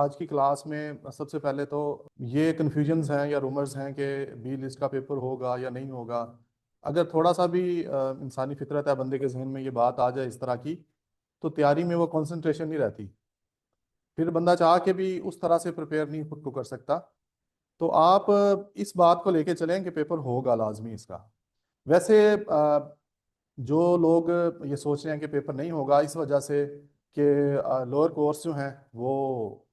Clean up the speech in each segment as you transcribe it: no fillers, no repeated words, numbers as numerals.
आज की क्लास में सबसे पहले तो ये कन्फ्यूजन्स हैं या रूमर्स हैं कि बी लिस्ट का पेपर होगा या नहीं होगा। अगर थोड़ा सा भी इंसानी फितरत है, बंदे के जहन में ये बात आ जाए इस तरह की, तो तैयारी में वो कंसंट्रेशन नहीं रहती। फिर बंदा चाह के भी उस तरह से प्रिपेयर नहीं खुद को कर सकता। तो आप इस बात को लेके चलें कि पेपर होगा लाजमी इसका। वैसे जो लोग ये सोच रहे हैं कि पेपर नहीं होगा इस वजह से कि लोअर कोर्स जो हैं वो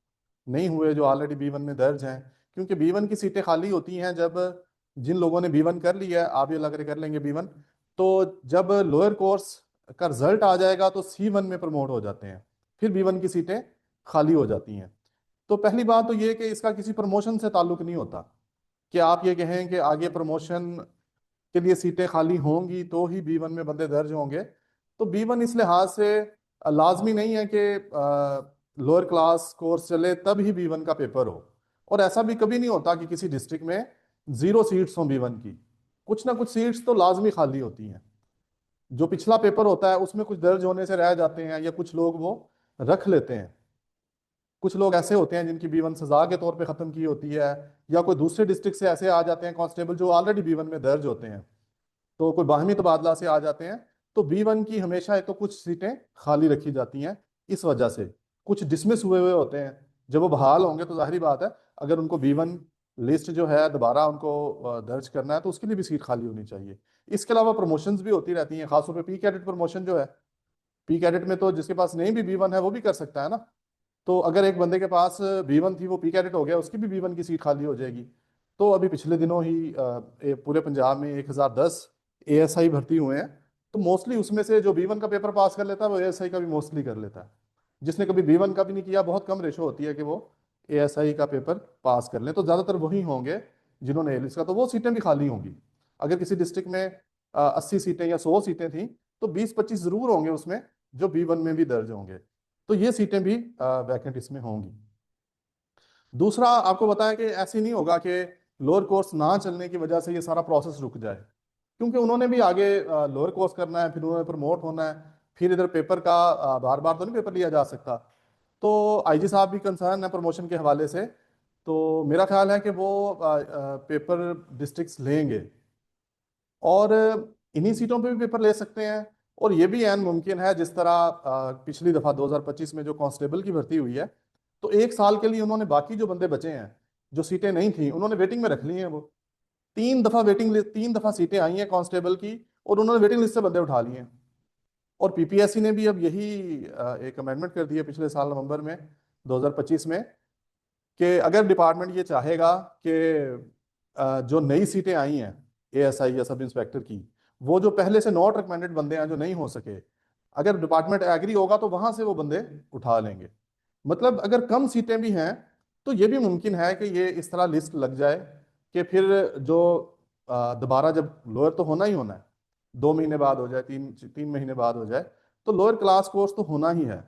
नहीं हुए, जो ऑलरेडी बी वन में दर्ज हैं, क्योंकि बी वन की सीटें खाली होती हैं जब जिन लोगों ने बी वन कर लिया है, आप ये लग रहे कर लेंगे बी वन, तो जब लोअर कोर्स का रिजल्ट आ जाएगा तो सी वन में प्रमोट हो जाते हैं, फिर बी वन की सीटें खाली हो जाती हैं। तो पहली बात तो ये कि इसका किसी प्रमोशन से ताल्लुक नहीं होता कि आप ये कहें कि आगे प्रमोशन के लिए सीटें खाली होंगी तो ही बी वन में बंदे दर्ज होंगे। तो बी वन इस लिहाज से लाजमी नहीं है कि लोअर क्लास कोर्स चले तब ही बी वन का पेपर हो। और ऐसा भी कभी नहीं होता कि किसी डिस्ट्रिक्ट में जीरो सीट्स हों बी वन की। कुछ ना कुछ सीट्स तो लाजमी खाली होती हैं। जो पिछला पेपर होता है उसमें कुछ दर्ज होने से रह जाते हैं या कुछ लोग वो रख लेते हैं। कुछ लोग ऐसे होते हैं जिनकी बी वन सजा के तौर पे खत्म की होती है, या कोई दूसरे डिस्ट्रिक्ट से ऐसे आ जाते हैं कांस्टेबल जो ऑलरेडी बी वन में दर्ज होते हैं, तो कोई बाहमी तबादला से आ जाते हैं। तो बी वन की हमेशा एक तो कुछ सीटें खाली रखी जाती हैं इस वजह से। कुछ डिसमिस हुए हुए होते हैं, जब वो बहाल होंगे तो जाहिर बात है अगर उनको बी वन लिस्ट जो है दोबारा उनको दर्ज करना है तो उसके लिए भी सीट खाली होनी चाहिए। इसके अलावा प्रमोशंस भी होती रहती हैं, खासतौर पर पी कैडेट प्रमोशन जो है। पी कैडेट में तो जिसके पास नहीं भी बी वन है वो भी कर सकता है ना। तो अगर एक बंदे के पास बी वन थी, वो पी कैडेट हो गया, उसकी भी बी वन की सीट खाली हो जाएगी। तो अभी पिछले दिनों ही पूरे पंजाब में 1010 एएसआई भर्ती हुए हैं। तो मोस्टली उसमें से जो बी वन का पेपर पास कर लेता है वो एएसआई का भी मोस्टली कर लेता है। जिसने कभी बी वन का भी नहीं किया, बहुत कम रेशो होती है कि वो एएसआई का पेपर पास कर लें। तो ज़्यादातर वही होंगे जिन्होंने एलिस का, तो वो सीटें भी खाली होंगी। अगर किसी डिस्ट्रिक्ट में 80 सीटें या 100 सीटें थी तो 20-25 जरूर होंगे उसमें जो बी वन में भी दर्ज होंगे। तो ये सीटें भी वैकेंट इसमें होंगी। दूसरा आपको बताया कि ऐसे नहीं होगा कि लोअर कोर्स ना चलने की वजह से ये सारा प्रोसेस रुक जाए, क्योंकि उन्होंने भी आगे लोअर कोर्स करना है, फिर उन्होंने प्रमोट होना है। फिर इधर पेपर का बार बार तो नहीं पेपर लिया जा सकता। तो आईजी साहब भी कंसर्न है प्रमोशन के हवाले से। तो मेरा ख्याल है कि वो पेपर डिस्ट्रिक्ट्स लेंगे और इन्हीं सीटों पे भी पेपर ले सकते हैं। और ये भी ऐन मुमकिन है, जिस तरह पिछली दफा 2025 में जो कांस्टेबल की भर्ती हुई है, तो एक साल के लिए उन्होंने बाकी जो बंदे बचे हैं, जो सीटें नहीं थी, उन्होंने वेटिंग में रख ली हैं। वो 3 दफा वेटिंग लिस्ट, 3 दफा सीटें आई हैं कांस्टेबल की, और उन्होंने वेटिंग लिस्ट से बंदे उठा लिए हैं। और पीपीएससी ने भी अब यही एक अमेंडमेंट कर दी है पिछले साल नवंबर में, 2025 में, कि अगर डिपार्टमेंट ये चाहेगा कि जो नई सीटें आई हैं एएसआई या सब इंस्पेक्टर की, वो जो पहले से नॉट रिकमेंडेड बंदे हैं जो नहीं हो सके, अगर डिपार्टमेंट एग्री होगा तो वहां से वो बंदे उठा लेंगे। मतलब अगर कम सीटें भी हैं तो ये भी मुमकिन है कि ये इस तरह लिस्ट लग जाए कि फिर जो दोबारा जब लोअर तो होना ही होना है, 2 महीने बाद हो जाए, 3 3 महीने बाद हो जाए, तो लोअर क्लास कोर्स तो होना ही है।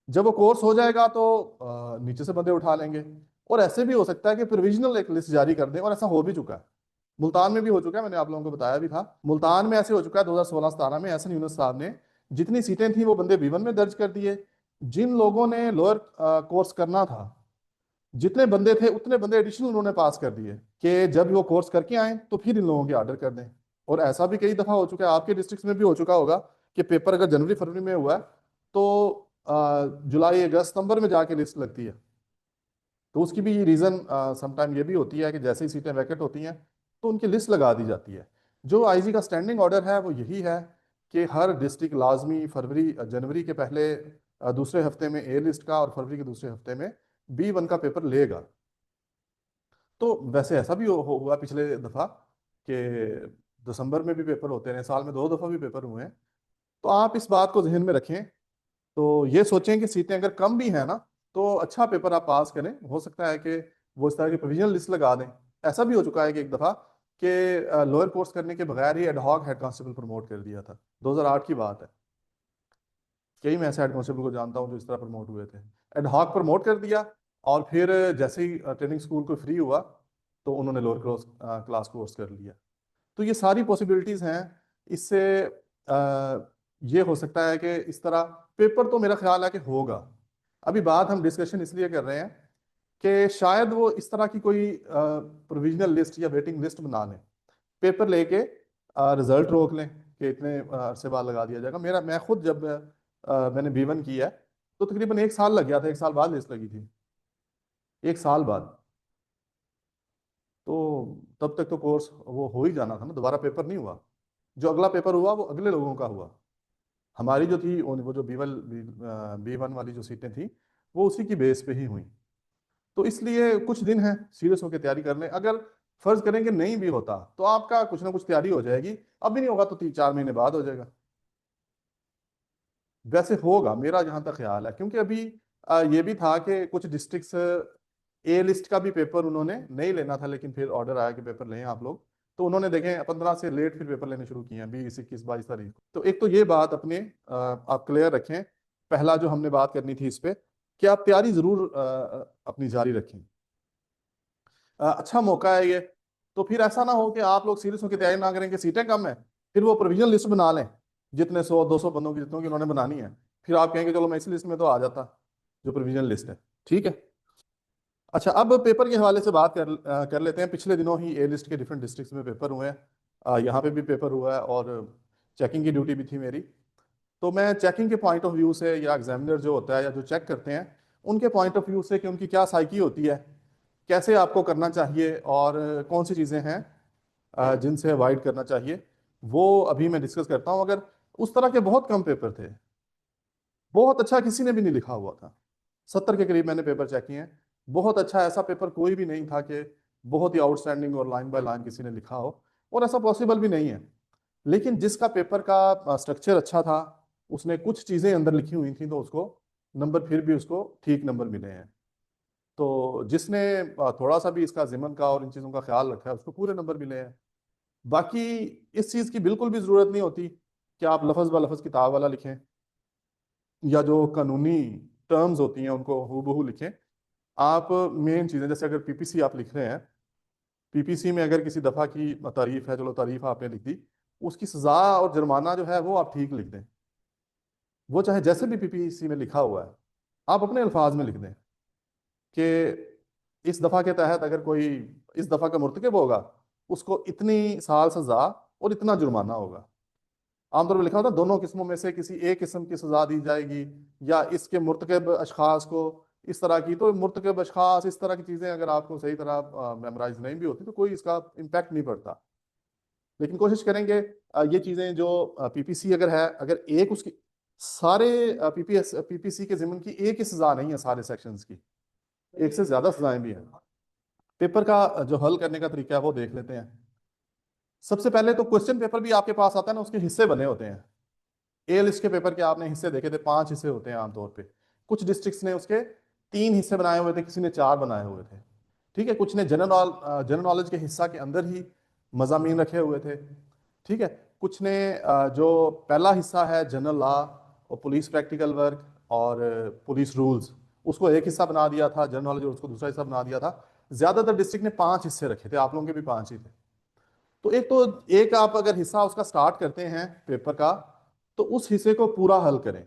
जब वो कोर्स हो जाएगा तो नीचे से बंदे उठा लेंगे। और ऐसे भी हो सकता है कि प्रोविजनल एक लिस्ट जारी कर दें, और ऐसा हो भी चुका है। मुल्तान में भी हो चुका है, मैंने आप लोगों को बताया भी था। मुल्तान में ऐसे हो चुका है 2016-17 में, एहसन यूनुस साहब ने जितनी सीटें थी वो बंदे बी वन में दर्ज कर दिए। जिन लोगों ने लोअर कोर्स करना था, जितने बंदे थे उतने बंदे एडिशनल उन्होंने पास कर दिए कि जब वो कोर्स करके आए तो फिर इन लोगों के ऑर्डर कर दें। और ऐसा भी कई दफा हो चुका है, आपके डिस्ट्रिक्ट में भी हो चुका होगा कि पेपर अगर जनवरी फरवरी में हुआ है तो जुलाई अगस्त सितंबर में जाके लिस्ट लगती है। तो उसकी भी रीज़न समटाइम ये भी होती है कि जैसे ही सीटें वैकेंट होती हैं तो उनकी लिस्ट लगा दी जाती है। जो आईजी का स्टैंडिंग ऑर्डर है वो यही है कि हर डिस्ट्रिक्ट लाजमी फरवरी जनवरी के पहले दूसरे हफ्ते में ए लिस्ट का और फरवरी के दूसरे हफ्ते में बी वन का पेपर लेगा। तो वैसे ऐसा भी हुआ पिछले दफ़ा कि दिसंबर में भी पेपर होते रहे, साल में 2 दफ़ा भी पेपर हुए हैं। तो आप इस बात को जहन में रखें। तो ये सोचें कि सीटें अगर कम भी हैं ना, तो अच्छा पेपर आप पास करें। हो सकता है कि वो इस तरह की प्रोविजनल लिस्ट लगा दें। ऐसा भी हो चुका है कि एक दफ़ा कि लोअर कोर्स करने के बगैर ही एडहॉक हेड कांस्टेबल प्रमोट कर दिया था, 2008 की बात है। कई मैं ऐसे हेड कांस्टेबल को जानता हूँ जो इस तरह प्रमोट हुए थे। एडहॉक प्रमोट कर दिया, और फिर जैसे ही ट्रेनिंग स्कूल को फ्री हुआ तो उन्होंने लोअर क्लास क्लास कोर्स कर लिया। तो ये सारी पॉसिबिलिटीज़ हैं। इससे ये हो सकता है कि इस तरह पेपर तो मेरा ख्याल है कि होगा। अभी बात हम डिस्कशन इसलिए कर रहे हैं कि शायद वो इस तरह की कोई प्रोविजनल लिस्ट या वेटिंग लिस्ट बना लें, पेपर लेके रिजल्ट रोक लें कि इतने अरसे बाद लगा दिया जाएगा। मैं खुद जब मैंने B1 किया है तो तकरीबन 1 साल लग गया था, 1 साल बाद लिस्ट लगी थी, 1 साल बाद। तो तब तक तो कोर्स वो हो ही जाना था ना, दोबारा पेपर नहीं हुआ। जो अगला पेपर हुआ वो अगले लोगों का हुआ। हमारी जो थी वो जो B1 वाली जो सीटें थी वो उसी की बेस पे ही हुई। तो इसलिए कुछ दिन है सीरियस होकर तैयारी कर लें। अगर फर्ज करें कि नहीं भी होता तो आपका कुछ ना कुछ तैयारी हो जाएगी। अब भी नहीं होगा तो 3-4 महीने बाद हो जाएगा। वैसे होगा मेरा जहां तक ख्याल है, क्योंकि अभी ये भी था कि कुछ डिस्ट्रिक्ट्स ए लिस्ट का भी पेपर उन्होंने नहीं लेना था, लेकिन फिर ऑर्डर आया कि पेपर लें आप लोग। तो उन्होंने देखें 15 से लेट फिर पेपर लेने शुरू किए हैं, 20, 21, 22 तारीख को। तो एक तो ये बात अपने आप क्लियर रखें। पहला जो हमने बात करनी थी इस पे, कि आप तैयारी जरूर अपनी जारी रखें। अच्छा मौका है ये। तो फिर ऐसा ना हो कि आप लोग सीरियस होकर तैयारी ना करें कि सीटें कम है, फिर वो प्रोविजनल लिस्ट बना लें जितने 100-200 बंदों की जितनों की उन्होंने बनानी है, फिर आप कहेंगे चलो मैं इस लिस्ट में तो आ जाता, जो प्रोविजनल लिस्ट है। ठीक है। अच्छा, अब पेपर के हवाले से बात कर लेते हैं। पिछले दिनों ही ए लिस्ट के डिफरेंट डिस्ट्रिक्ट्स में पेपर हुए हैं। यहाँ पे भी पेपर हुआ है और चेकिंग की ड्यूटी भी थी मेरी। तो मैं चेकिंग के पॉइंट ऑफ व्यू से, या एग्जामिनर जो होता है या जो चेक करते हैं उनके पॉइंट ऑफ व्यू से, कि उनकी क्या साइकी होती है, कैसे आपको करना चाहिए और कौन सी चीज़ें हैं जिनसे अवॉइड करना चाहिए, वो अभी मैं डिस्कस करता हूँ। अगर उस तरह के बहुत कम पेपर थे, बहुत अच्छा किसी ने भी नहीं लिखा हुआ था, 70 के करीब मैंने पेपर चेक किए हैं। बहुत अच्छा ऐसा पेपर कोई भी नहीं था कि बहुत ही आउटस्टैंडिंग और लाइन बाय लाइन किसी ने लिखा हो, और ऐसा पॉसिबल भी नहीं है। लेकिन जिसका पेपर का स्ट्रक्चर अच्छा था, उसने कुछ चीज़ें अंदर लिखी हुई थी, तो उसको नंबर फिर भी उसको ठीक नंबर मिले हैं। तो जिसने थोड़ा सा भी इसका ज़िमन का और इन चीज़ों का ख्याल रखा है उसको पूरे नंबर मिले हैं। बाकी इस चीज़ की बिल्कुल भी ज़रूरत नहीं होती कि आप लफज ब लफज किताब वाला लिखें, या जो कानूनी टर्म्स होती हैं उनको हूबहू लिखें। आप मेन चीज़ें, जैसे अगर PPC आप लिख रहे हैं, PPC में अगर किसी दफ़ा की तारीफ है, चलो तारीफ आपने लिख दी, उसकी सज़ा और जुर्माना जो है वो आप ठीक लिख दें। वो चाहे जैसे भी PPC में लिखा हुआ है, आप अपने अल्फाज में लिख दें कि इस दफ़ा के तहत अगर कोई इस दफ़ा का मुर्तकब होगा, उसको इतनी साल सज़ा और इतना जुर्माना होगा। आमतौर पर लिखा होता है दोनों किस्मों में से किसी एक किस्म की सज़ा दी जाएगी, या इसके मुर्तकब अशखास को इस तरह की। तो मुर्तकब अशखास, इस तरह की चीज़ें अगर आपको सही तरह मेमोराइज नहीं भी होती तो कोई इसका इम्पैक्ट नहीं पड़ता। लेकिन कोशिश करेंगे ये चीज़ें जो PPC अगर है, अगर एक उसकी सारे PPC के ज़िम्मन की एक ही सज़ा नहीं है, सारे सेक्शंस की एक से ज़्यादा सज़ाएं भी हैं। पेपर का जो हल करने का तरीका है वो देख लेते हैं। सबसे पहले तो क्वेश्चन पेपर भी आपके पास आता है ना, उसके हिस्से बने होते हैं। ए लिस्ट के पेपर के आपने हिस्से देखे थे, 5 हिस्से होते हैं आमतौर पे। कुछ डिस्ट्रिक्ट्स ने उसके 3 हिस्से बनाए हुए थे, किसी ने 4 बनाए हुए थे। ठीक है, कुछ ने जनरल नॉलेज के हिस्सा के अंदर ही मजामीन रखे हुए थे। ठीक है, कुछ ने जो पहला हिस्सा है जनरल लॉ और पुलिस प्रैक्टिकल वर्क और पुलिस रूल्स, उसको एक हिस्सा बना दिया था जनरल नॉलेज, और उसको दूसरा हिस्सा बना दिया था। ज्यादातर डिस्ट्रिक्ट ने 5 हिस्से रखे थे, आप लोगों के भी 5 ही थे। तो एक आप अगर हिस्सा उसका स्टार्ट करते हैं पेपर का, तो उस हिस्से को पूरा हल करें।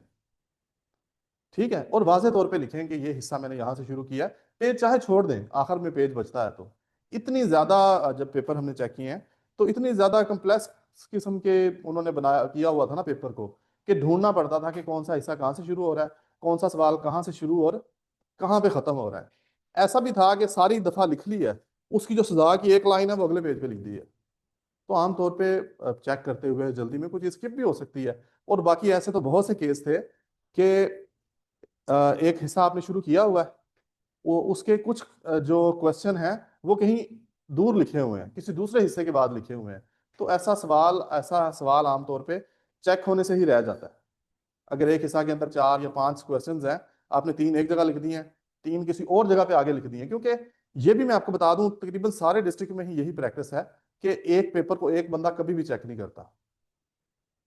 ठीक है, और वाज़े तौर पे लिखें कि ये हिस्सा मैंने यहाँ से शुरू किया है। पेज चाहे छोड़ दें, आखिर में पेज बचता है। तो इतनी ज़्यादा जब पेपर हमने चेक किए हैं, तो इतनी ज़्यादा कम्प्लेक्स किस्म के उन्होंने बनाया किया हुआ था ना पेपर को, कि ढूंढना पड़ता था कि कौन सा हिस्सा कहाँ से शुरू हो रहा है, कौन सा सवाल कहाँ से शुरू और कहाँ पे ख़त्म हो रहा है। ऐसा भी था कि सारी दफ़ा लिख ली है, उसकी जो सजा की एक लाइन है वो अगले पेज पे लिख दी है। तो आमतौर पे चेक करते हुए जल्दी में कुछ स्किप भी हो सकती है। और बाकी ऐसे तो बहुत से केस थे कि एक हिस्सा आपने शुरू किया हुआ है, वो उसके कुछ जो क्वेश्चन हैं वो कहीं दूर लिखे हुए हैं, किसी दूसरे हिस्से के बाद लिखे हुए हैं। तो ऐसा सवाल आमतौर पे चेक होने से ही रह जाता है। अगर एक हिस्सा के अंदर 4 या 5 क्वेश्चन हैं, आपने 3 एक जगह लिख दिए हैं, 3 किसी और जगह पे आगे लिख दिए हैं। क्योंकि ये भी मैं आपको बता दूं, तकरीबन सारे डिस्ट्रिक्ट में ही यही प्रैक्टिस है कि एक पेपर को एक बंदा कभी भी चेक नहीं करता।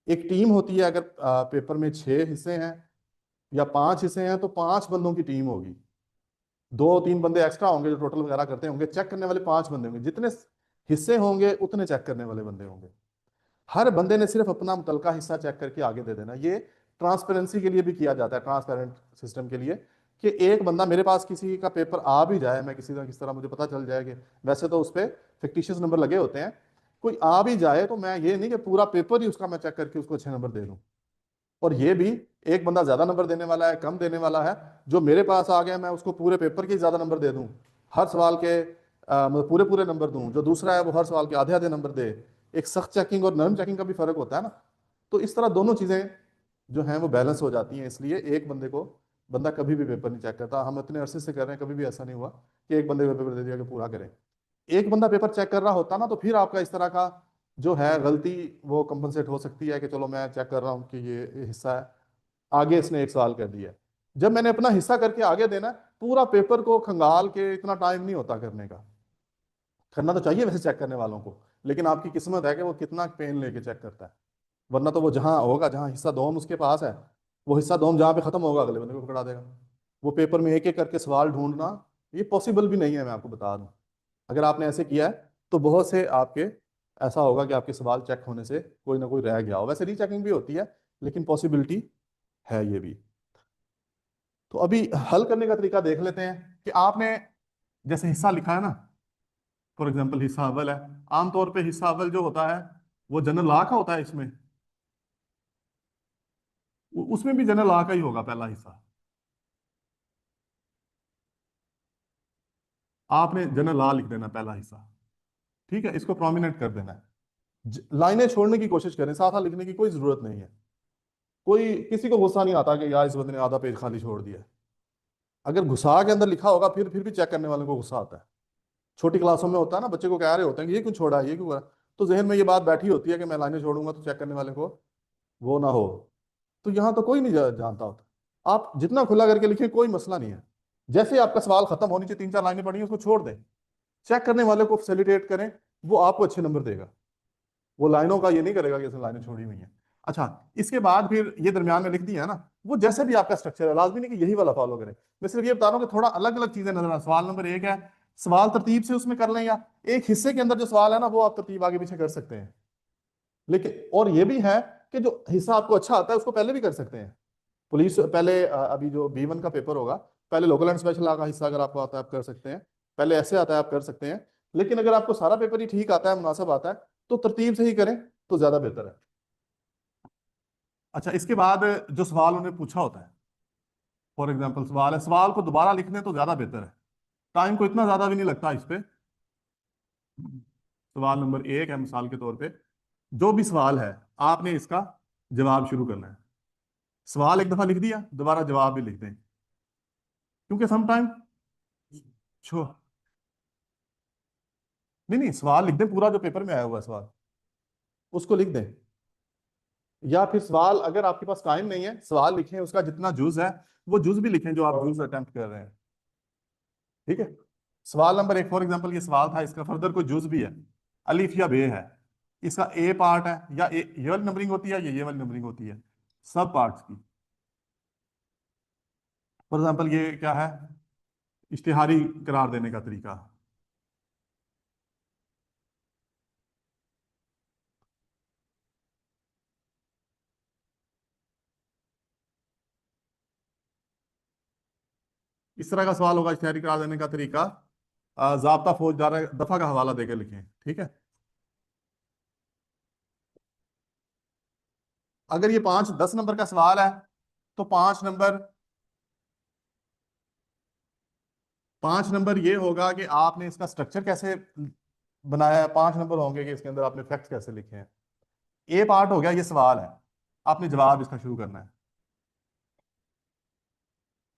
एक टीम होती है, अगर पेपर में 6 हिस्से हैं या 5 हिस्से हैं, तो 5 बंदों की टीम होगी। 2-3 बंदे एक्स्ट्रा होंगे जो टोटल वगैरह करते होंगे, चेक करने वाले 5 बंदे होंगे। जितने हिस्से होंगे उतने चेक करने वाले बंदे होंगे। हर बंदे ने सिर्फ अपना मुतलका हिस्सा चेक करके आगे दे देना। ये ट्रांसपेरेंसी के लिए भी किया जाता है, ट्रांसपेरेंट सिस्टम के लिए, कि एक बंदा, मेरे पास किसी का पेपर आ भी जाए, मैं किसी ना किसी तरह मुझे पता चल जाए कि वैसे तो उस पर फिक्टिशियस नंबर लगे होते हैं, कोई आ भी जाए तो मैं ये नहीं कि पूरा पेपर ही उसका मैं चेक करके उसको अच्छे नंबर दे दूं। और ये भी, एक बंदा ज्यादा नंबर देने वाला है, कम देने वाला है, जो मेरे पास आ गया मैं उसको पूरे पेपर के ज्यादा नंबर दे दूं, हर सवाल के मतलब पूरे पूरे नंबर दूं, जो दूसरा है वो हर सवाल के आधे आधे नंबर दे। एक सख्त चेकिंग और नरम चेकिंग का भी फर्क होता है ना। तो इस तरह दोनों चीजें जो हैं वो बैलेंस हो जाती हैं, इसलिए एक बंदे को बंदा कभी भी पेपर नहीं चेक करता। हम इतने अरसे से कर रहे हैं, कभी भी ऐसा नहीं हुआ कि एक बंदे को पेपर दे दिया कि पूरा करें। एक बंदा पेपर चेक कर रहा होता ना, तो फिर आपका इस तरह का जो है गलती वो कंपनसेट हो सकती है कि चलो मैं चेक कर रहा हूँ कि ये हिस्सा है, आगे इसने एक सवाल कर दिया। जब मैंने अपना हिस्सा करके आगे देना है, पूरा पेपर को खंगाल के इतना टाइम नहीं होता करने का। करना तो चाहिए वैसे चेक करने वालों को, लेकिन आपकी किस्मत है कि वो कितना पेन लेके चेक करता है। वरना तो वो जहां होगा, जहां हिस्सा दोम उसके पास है, वो हिस्सा दोम जहां पे खत्म होगा अगले बंदे को पकड़ा देगा। वो पेपर में एक एक करके सवाल ढूंढना ये पॉसिबल भी नहीं है, मैं आपको बता दूं। अगर आपने ऐसे किया है तो बहुत से आपके ऐसा होगा कि आपके सवाल चेक होने से कोई ना कोई रह गया हो। वैसे रीचेकिंग भी होती है, लेकिन पॉसिबिलिटी है ये भी। तो अभी हल करने का तरीका देख लेते हैं कि आपने जैसे हिस्सा लिखा है ना, फॉर एग्जाम्पल हिस्सा अव्वल है। आमतौर पे हिस्सा अव्वल जो होता है वो जनरल लॉ का होता है। इसमें उसमें भी जनरल लॉ का ही होगा पहला हिस्सा। आपने जनरल लॉ लिख देना पहला हिस्सा, ठीक है, इसको प्रोमिनेंट कर देना है। लाइनें छोड़ने की कोशिश करें, साथ साथ लिखने की कोई जरूरत नहीं है। कोई किसी को गुस्सा नहीं आता कि यार इस बंदे ने आधा पेज खाली छोड़ दिया है। अगर घुसा के अंदर लिखा होगा फिर भी चेक करने वाले को गुस्सा आता है। छोटी क्लासों में होता है ना, बच्चे को कह रहे होते हैं कि ये क्यों छोड़ा, ये क्यों करा, तो जहन में ये बात बैठी होती है कि मैं लाइनें छोड़ूंगा तो चेक करने वाले को वो ना हो। तो यहाँ तो कोई नहीं जानता होता। आप जितना खुला करके लिखें कोई मसला नहीं है। जैसे आपका सवाल खत्म होनी चाहिए, तीन चार लाइनें पढ़ी हैं, उसको छोड़ दें, चेक करने वाले को फैसिलिटेट करें, वो आपको अच्छे नंबर देगा। वो लाइनों का ये नहीं करेगा कि इसने लाइनें छोड़ी हुई हैं। अच्छा, इसके बाद फिर ये दरमियान में लिख दिया है ना, वो जैसे भी आपका स्ट्रक्चर है, लाजमी नहीं कि यही वाला फॉलो करें। मैं सिर्फ ये बता रहा हूँ कि थोड़ा अलग अलग चीजें नजर आए। सवाल नंबर एक है, सवाल तरतीब से उसमें कर लें, या एक हिस्से के अंदर जो सवाल है ना वो आप तरतीब आगे पीछे कर सकते हैं। लेकिन और ये भी है कि जो हिस्सा आपको अच्छा आता है उसको पहले भी कर सकते हैं। पुलिस पहले अभी जो B1 का पेपर होगा, पहले लोकल एंड स्पेशल लॉ का हिस्सा अगर आपको आता है आप कर सकते हैं, पहले ऐसे आता है आप कर सकते हैं। लेकिन अगर आपको सारा पेपर ही ठीक आता है, मुनासिब आता है, तो तरतीब से ही करें तो ज्यादा बेहतर है। अच्छा, इसके बाद जो सवाल उन्हें पूछा होता है, फॉर एग्जाम्पल सवाल है, सवाल को दोबारा लिखने तो ज्यादा बेहतर है। टाइम को इतना ज्यादा भी नहीं लगता इस पे। सवाल नंबर एक है, मिसाल के तौर पे जो भी सवाल है आपने इसका जवाब शुरू करना है। सवाल एक दफा लिख दिया, दोबारा जवाब भी लिख दें, क्योंकि सम टाइम छो नहीं नहीं, सवाल लिख दें पूरा जो पेपर में आया हुआ है सवाल, उसको लिख दें। या फिर सवाल अगर आपके पास टाइम नहीं है, सवाल लिखें, उसका जितना जुज है वो जुज भी लिखें जो आप जुज अटेम्प्ट कर रहे हैं। ठीक है, सवाल नंबर एक फॉर एग्जांपल ये सवाल था, इसका फर्दर कोई जुज भी है, अलिफ या बे है, इसका ए पार्ट है, या ये वाली नंबरिंग होती है या ये वाली नंबरिंग होती है, सब पार्ट्स की। फॉर एग्जांपल ये क्या है, इश्तिहारी करार देने का तरीका। इस तरह का सवाल होगा, इश्तिहारी करार देने का तरीका, ज़ाब्ता फौजदार दफा का हवाला देकर लिखें। ठीक है, अगर ये 5-10 नंबर का सवाल है तो 5 नंबर ये होगा कि आपने इसका स्ट्रक्चर कैसे बनाया है। 5 नंबर होंगे कि इसके अंदर आपने फैक्ट्स कैसे लिखे हैं। ए पार्ट हो गया, ये सवाल है, आपने जवाब इसका शुरू करना है।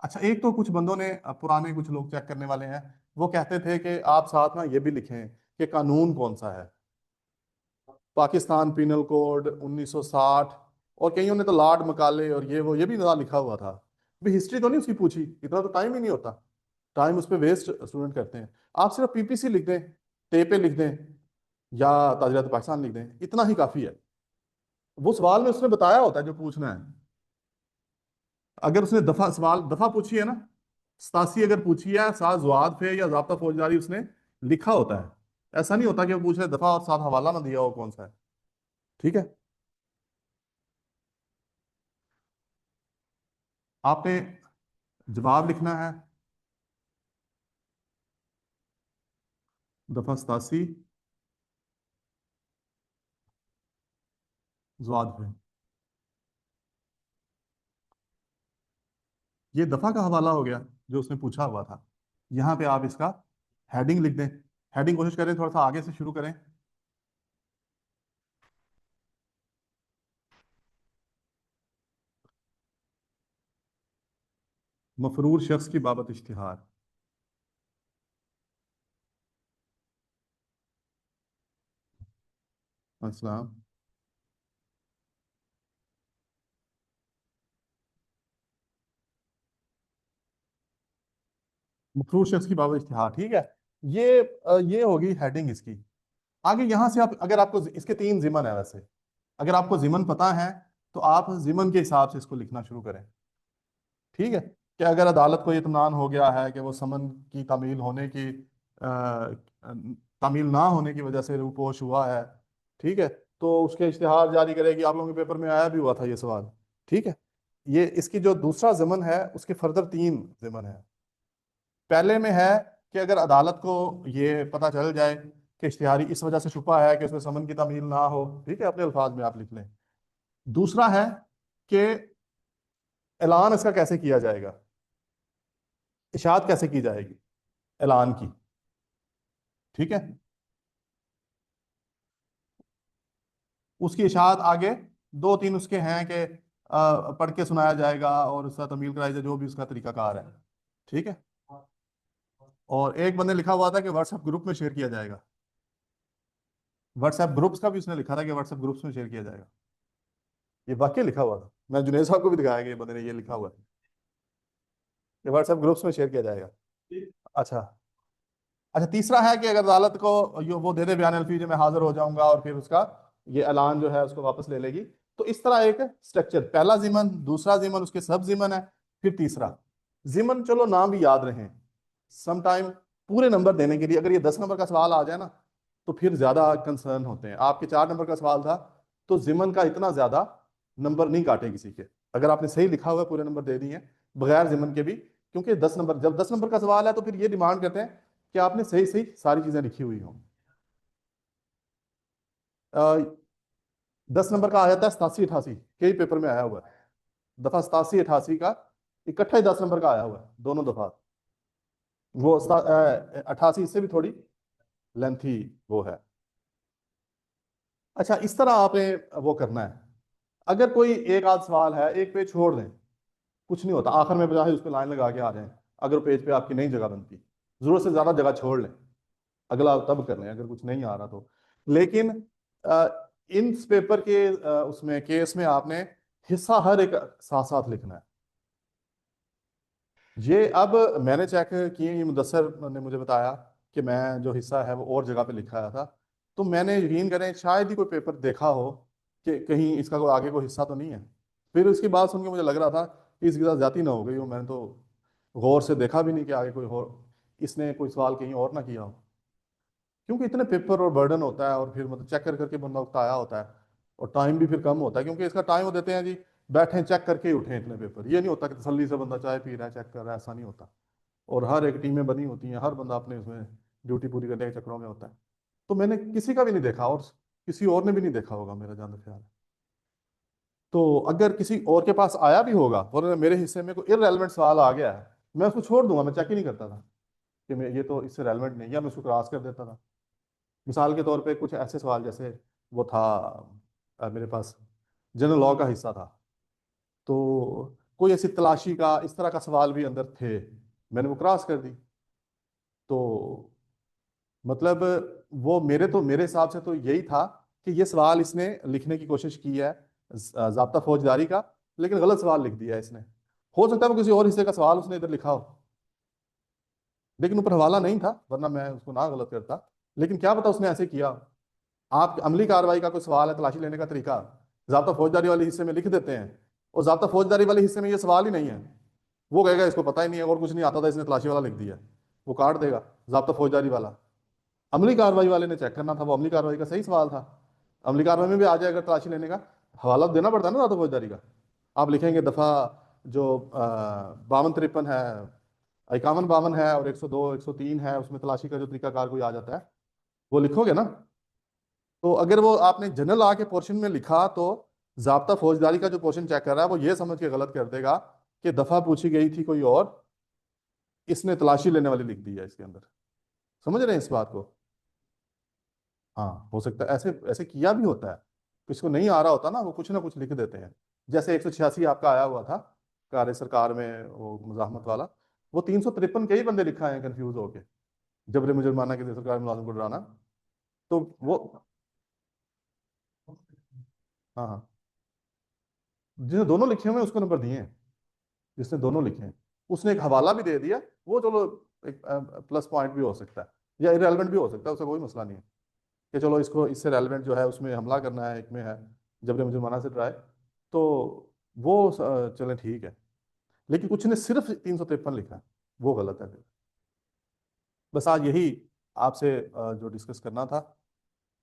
अच्छा, एक तो कुछ बंदों ने पुराने कुछ लोग चेक करने वाले हैं, वो कहते थे कि आप साथ ना ये भी लिखें कि कानून कौन सा है, पाकिस्तान पिनल कोड 1960, और कईयों ने तो लॉर्ड मकाले और ये भी ना लिखा हुआ था। भी हिस्ट्री तो नहीं उसकी पूछी, इतना तो टाइम ही नहीं होता, टाइम उस पर वेस्ट स्टूडेंट करते हैं। आप सिर्फ PPC लिख दें, टेपे लिख दें, या ताजरात पाकिस्तान लिख दें, इतना ही काफी है। वो सवाल में उसने बताया होता है जो पूछना है। अगर उसने दफा सवाल दफा पूछी है ना, 87 अगर पूछी है, साथ जवाब फे या ज़ाब्ता फौजदारी उसने लिखा होता है। ऐसा नहीं होता कि वो पूछ रहे दफा और साथ हवाला ना दिया हो कौन सा है। ठीक है, आपने जवाब लिखना है दफा 87 जवाब है। ये दफा का हवाला हो गया जो उसने पूछा हुआ था। यहाँ पे आप इसका हेडिंग लिख दें। हेडिंग कोशिश करें थोड़ा सा आगे से शुरू करें। मफरूर शख्स की बाबत इश्तिहार। अस्सलाम। मफरूर शख्स की बाबत इश्तिहार, ठीक है। ये होगी हेडिंग इसकी। आगे यहाँ से आप, अगर आपको इसके तीन जिमन है वैसे, अगर आपको जिमन पता है तो आप जिमन के हिसाब से इसको लिखना शुरू करें। ठीक है, कि अगर अदालत को इत्मीनान हो गया है कि वो समन की तामील होने की तामील ना होने की वजह से रूपोश हुआ है, ठीक है, तो उसके इश्तिहार जारी करेगी। आप लोगों के पेपर में आया भी हुआ था ये सवाल। ठीक है, ये इसकी जो दूसरा जमन है उसके फर्दर तीन जमन है। पहले में है कि अगर अदालत को ये पता चल जाए कि इश्तिहारी इस वजह से छुपा है कि उसमें समन की तामील ना हो, ठीक है, अपने अल्फाज में आप लिख लें। दूसरा है कि ऐलान इसका कैसे किया जाएगा, इशाअत कैसे की जाएगी ऐलान की। ठीक है, उसकी इशाअत आगे दो तीन उसके हैं कि पढ़ के सुनाया जाएगा और उसका तमील कराया जाए, जो भी उसका तरीकाकार है। ठीक है, और एक बंदे लिखा हुआ था कि व्हाट्सएप ग्रुप में शेयर किया जाएगा। व्हाट्सएप ग्रुप्स का भी उसने लिखा था कि व्हाट्सएप ग्रुप्स में शेयर किया जाएगा। ये वाक्य लिखा हुआ था, मैं जुनेद साहब को भी दिखाया कि ये बंदे ने ये लिखा हुआ है कि व्हाट्सएप ग्रुप्स में शेयर किया जाएगा। अच्छा। अच्छा, तीसरा है कि अगर अदालत को यो वो दे दे बयान अल्फी जो मैं हाजिर हो जाऊंगा और फिर उसका ये ऐलान जो है उसको वापस ले लेगी। तो इस तरह एक स्ट्रक्चर, पहला जिमन, दूसरा जिमन, उसके सब जिमन है, फिर तीसरा जिमन। चलो नाम भी याद रहे सम टाइम। पूरे नंबर देने के लिए अगर ये 10 नंबर का सवाल आ जाए ना तो फिर ज्यादा कंसर्न होते हैं। आपके 4 नंबर का सवाल था तो जिमन का इतना ज्यादा नंबर नहीं काटे किसी के। अगर आपने सही लिखा हुआ है पूरे नंबर दे दिए बगैर जिमन के भी, क्योंकि 10 नंबर, जब 10 नंबर का सवाल है तो फिर ये डिमांड करते हैं कि आपने सही सही सारी चीजें लिखी हुई हों। 10 नंबर का आ जाता है 87 88, कई पेपर में आया हुआ है। दफा 87 88 का इकट्ठा ही 10 नंबर का आया हुआ है दोनों दफा। वो 88 इससे भी थोड़ी लेंथी वो है। अच्छा, इस तरह आपने वो करना है। अगर कोई एक आध सवाल है एक पेज छोड़ दें, कुछ नहीं होता, आखिर में बजाय उस पर लाइन लगा के आ जाएं। अगर पेज पे आपकी नई जगह बनती, जरूरत से ज्यादा जगह छोड़ लें, अगला तब कर लें अगर कुछ नहीं आ रहा तो। लेकिन इन पेपर के उसमें केस में आपने हिस्सा हर एक साथ साथ लिखना है। ये अब मैंने चेक किए, ये मुदस्सर ने मुझे बताया कि मैं जो हिस्सा है वो और जगह पे लिखा आया था। तो मैंने यकीन करें शायद ही कोई पेपर देखा हो कि कहीं इसका कोई आगे कोई हिस्सा तो नहीं है। फिर उसकी बात सुन के मुझे लग रहा था कि इसके साथ ज्यादती ना हो गई हो। मैंने तो गौर से देखा भी नहीं कि आगे कोई और इसने कोई सवाल कहीं और ना किया हो, क्योंकि इतने पेपर और बर्डन होता है और फिर मतलब चेक कर करके बंदा उकताया होता है। और टाइम भी फिर कम होता है, क्योंकि इसका टाइम वो देते हैं जी, बैठे चेक करके ही उठे इतने पेपर। ये नहीं होता कि तसल्ली से बंदा चाय पी रहा है चेक कर रहा है, ऐसा नहीं होता। और हर एक टीमें बनी होती हैं, हर बंदा अपने उसमें ड्यूटी पूरी करने के चक्करों में होता है। तो मैंने किसी का भी नहीं देखा और किसी और ने भी नहीं देखा होगा, मेरा जहाँ तक ख्याल है। तो अगर किसी और के पास आया भी होगा और मेरे हिस्से में कोई इरेलीवेंट सवाल आ गया है, मैं उसको छोड़ दूंगा, मैं चेक ही नहीं करता था कि मैं ये तो इससे रेलेवेंट नहीं है, मैं उसको क्रॉस कर देता था। मिसाल के तौर पे कुछ ऐसे सवाल जैसे वो था, मेरे पास जनरल लॉ का हिस्सा था, तो कोई ऐसी तलाशी का इस तरह का सवाल भी अंदर थे, मैंने वो क्रॉस कर दी। तो मतलब वो मेरे हिसाब से तो यही था कि ये सवाल इसने लिखने की कोशिश की है ज़ाब्ता फौजदारी का, लेकिन गलत सवाल लिख दिया है इसने। हो सकता है वो किसी और हिस्से का सवाल उसने इधर लिखा हो, लेकिन ऊपर हवाला नहीं था, वरना मैं उसको ना गलत करता। लेकिन क्या पता उसने ऐसे किया। आप अमली कार्रवाई का कोई सवाल है, तलाशी लेने का तरीका, ज़ाब्ता फौजदारी वाले हिस्से में लिख देते हैं, और ज़ाब्ता फौजदारी वाले हिस्से में ये सवाल ही नहीं है। वो कहेगा इसको पता ही नहीं है और कुछ नहीं आता था, इसने तलाशी वाला लिख दिया, वो काट देगा ज़ाब्ता फौजदारी वाला। अमली कार्रवाई वाले ने चेक करना था, वो अमली कार्रवाई का सही सवाल था। अमली कार्रवाई में भी आ जाएगा तलाशी लेने का, हवाला देना पड़ता है ना ज़ाब्ता फौजदारी का। आप लिखेंगे दफ़ा जो 52-53 है, 51-52 है, और 102 103 है, उसमें तलाशी का जो तरीकाकार कोई आ जाता है वो लिखोगे ना। तो अगर वो आपने जनरल आके पोर्शन में लिखा तो ज़ाब्ता फौजदारी का जो पोर्शन चेक कर रहा है वो ये समझ के गलत कर देगा कि दफा पूछी गई थी कोई और, इसने तलाशी लेने वाली लिख दी है इसके अंदर। समझ रहे हैं इस बात को? हाँ, हो सकता है ऐसे ऐसे किया भी होता है। किसको नहीं आ रहा होता ना, वो कुछ ना कुछ लिख देते हैं। जैसे 186 आपका आया हुआ था कार्य सरकार में, वो मुजाहमत वाला, वो 353 के ही बंदे लिखा है कंफ्यूज होके, जबरे मुजरमाना के सरकार मुलाजिम को डराना। तो वो, हाँ हाँ, जिसने दोनों लिखे हुए हैं उसको नंबर दिए हैं, जिसने दोनों लिखे हैं। उसने एक हवाला भी दे दिया, वो चलो एक प्लस पॉइंट भी हो सकता है, या इरेलीवेंट भी हो सकता है, उसका कोई मसला नहीं है कि चलो इसको इससे रेलिवेंट जो है उसमें हमला करना है, एक में है जबरे मुजरमाना से ट्राई, तो वो चले ठीक है। लेकिन कुछ ने सिर्फ 353 लिखा है, वो गलत है फिर। बस आज यही आपसे जो डिस्कस करना था।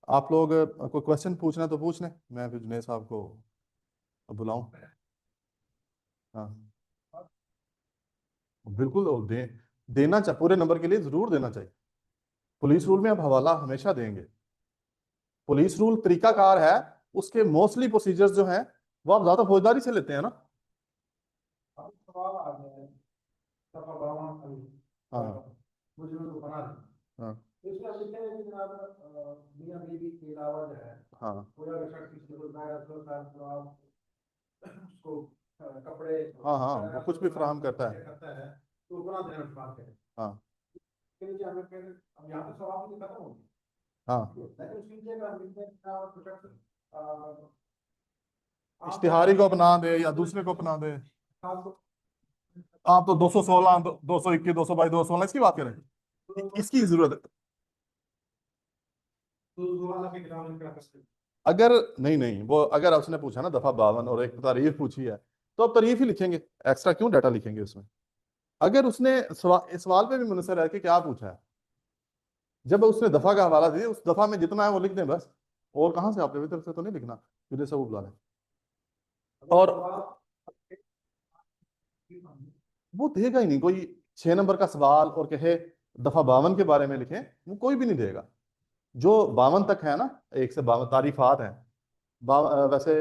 आप लोग कोई क्वेश्चन पूछना है तो पूछ लें, मैं फिर जुनेद साहब को बुलाऊं। हाँ बिल्कुल, और देना चाहिए, पूरे नंबर के लिए जरूर देना चाहिए। पुलिस रूल में आप हवाला हमेशा देंगे। पुलिस रूल तरीकाकार है, उसके मोस्टली प्रोसीजर्स जो हैं वो आप ज्यादा फौजदारी से लेते हैं ना। हाँ हाँ हाँ हाँ हाँ, वो कुछ भी फराहम करता है। हाँ हाँ, इश्तिहारी को अपना दे या दूसरे को अपना दे। आप तो 216, 221, 222, 216 इसकी बात करें, इसकी जरूरत है। अगर नहीं नहीं, वो अगर उसने पूछा ना दफा 52 और एक तारीफ पूछी है, तो अब तारीफ ही लिखेंगे, एक्स्ट्रा क्यों डाटा लिखेंगे उसमें। अगर उसने इस सवाल पे भी मुनसर है कि क्या पूछा है, जब उसने दफा का हवाला दिया उस दफा में जितना है वो लिख दें बस। और कहाँ से आपने तरफ से तो नहीं लिखना, फिर से वो बुला लें। और वो देगा ही नहीं कोई, 6 नंबर का सवाल और कहे दफा 52 के बारे में लिखें, वो कोई भी नहीं देगा। जो 52 तक है ना, 1 से 52 तारीफात हैं, वैसे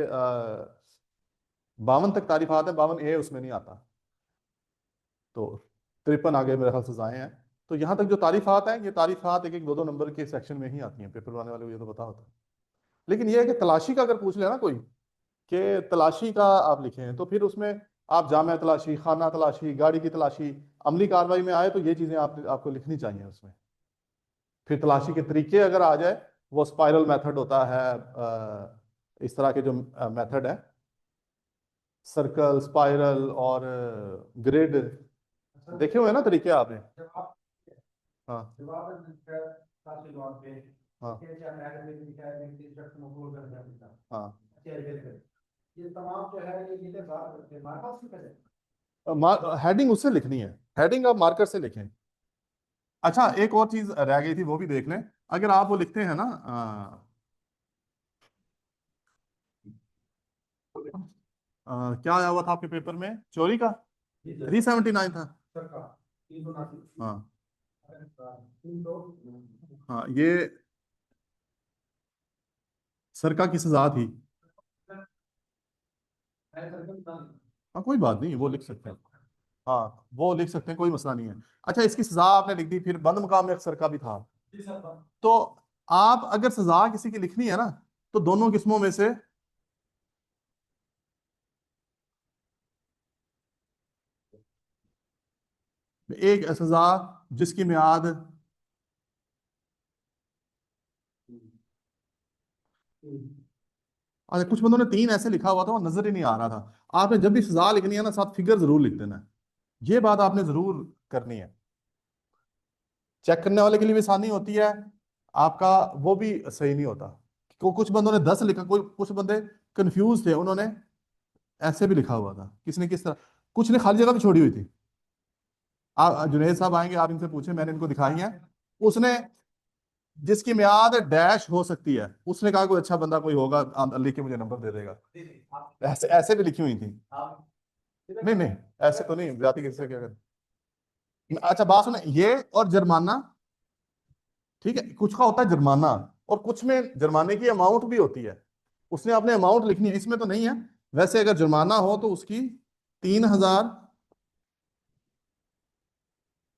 52 तक तारीफात है, 52A उसमें नहीं आता। तो 53 आगे मेरे ख्याल से सजाएं हैं। तो यहाँ तक जो तारीफात हैं, ये तारीफात एक एक दो दो नंबर के सेक्शन में ही आती हैं, पेपर बनाने वाले को ये तो पता होता है। लेकिन ये है कि तलाशी का अगर पूछ ले ना कोई, कि तलाशी का आप लिखें, तो फिर उसमें आप जामा तलाशी, खाना तलाशी, गाड़ी की तलाशी, अमली कार्रवाई में आए तो ये चीज़ें आपको लिखनी चाहिए उसमें। फिर तलाशी के तरीके अगर आ जाए, वो स्पाइरल मेथड होता है, इस तरह के जो मेथड है, सर्कल, स्पाइरल और ग्रिड, देखे हुए हैं ना तरीके आपने। हाँ हाँ हाँ, हेडिंग उससे लिखनी है, हेडिंग आप मार्कर से लिखें। अच्छा, एक और चीज रह गई थी, वो भी देख लें। अगर आप वो लिखते हैं ना, क्या आया हुआ था आपके पेपर में चोरी का, 379 था। हाँ हाँ, ये सरका की सजा थी। हाँ कोई बात नहीं, वो लिख सकते हैं। हाँ वो लिख सकते हैं, कोई मसला नहीं है। अच्छा, इसकी सजा आपने लिख दी, फिर बंद मुकाम में अक्सर का भी था। तो आप अगर सजा किसी की लिखनी है ना, तो दोनों किस्मों में से एक सजा जिसकी मियाद, अच्छा कुछ बंदों ने 3 ऐसे लिखा हुआ था, वो नजर ही नहीं आ रहा था। आपने जब भी सजा लिखनी है ना, साथ फिगर जरूर लिख देना है, ये बात आपने जरूर करनी है। चेक करने वाले के लिए भी आसानी होती है, आपका वो भी सही नहीं होता। कुछ बंदों ने 10 लिखा, कोई कुछ बंदे कंफ्यूज थे, उन्होंने ऐसे भी लिखा हुआ था, किसने किस तरह, कुछ ने खाली जगह भी छोड़ी हुई थी। आप जुनेद साहब आएंगे, आप इनसे पूछे, मैंने इनको दिखाई है। उसने जिसकी मियाद डैश हो सकती है, उसने कहा कोई अच्छा बंदा कोई होगा, लिख के मुझे नंबर दे देगा। ऐसे ऐसे भी लिखी हुई थी। नहीं नहीं, ऐसे तो नहीं, जाति किससे क्या कर। अच्छा बात सुने, ये और जुर्माना, ठीक है, कुछ का होता है जुर्माना, और कुछ में जुर्माने की अमाउंट भी होती है, उसने अपने अमाउंट लिखनी है, इसमें तो नहीं है। वैसे अगर जुर्माना हो तो उसकी 3,000,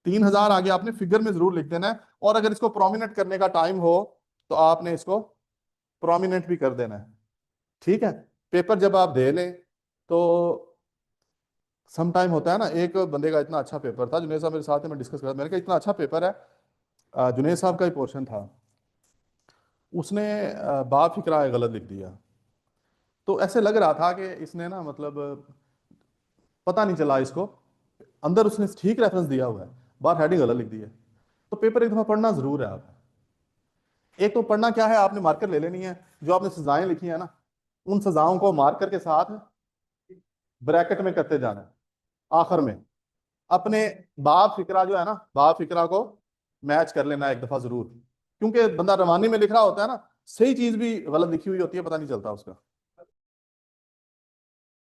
3,000 आगे आपने फिगर में जरूर लिख देना है। और अगर इसको प्रोमिनेंट करने का टाइम हो तो आपने इसको प्रोमिनेंट भी कर देना है, ठीक है। पेपर जब आप दे लें तो सम टाइम होता है ना, एक बंदे का इतना अच्छा पेपर था, जुनेद साहब मेरे साथ में, मैं डिस्कस कर रहा था, मैंने कहा इतना अच्छा पेपर है, जुनेद साहब का ही पोर्शन था, उसने बा फिक्रा गलत लिख दिया। तो ऐसे लग रहा था कि इसने ना मतलब पता नहीं चला इसको, अंदर उसने ठीक रेफरेंस दिया हुआ है, बाहर हेडिंग गलत लिख दी है। तो पेपर एक दफा पढ़ना जरूर है आप। एक तो पढ़ना क्या है, आपने मार्कर ले लेनी है, जो आपने सजाएं लिखी है ना, उन सजाओं को मार्कर के साथ ब्रैकेट में करते जाना है, आखिर में अपने बाब फिक्रा जो है ना, बाब फिक्रा को मैच कर लेना है एक दफा जरूर, क्योंकि बंदा रवानी में लिख रहा होता है ना, सही चीज भी गलत लिखी हुई होती है, पता नहीं चलता उसका।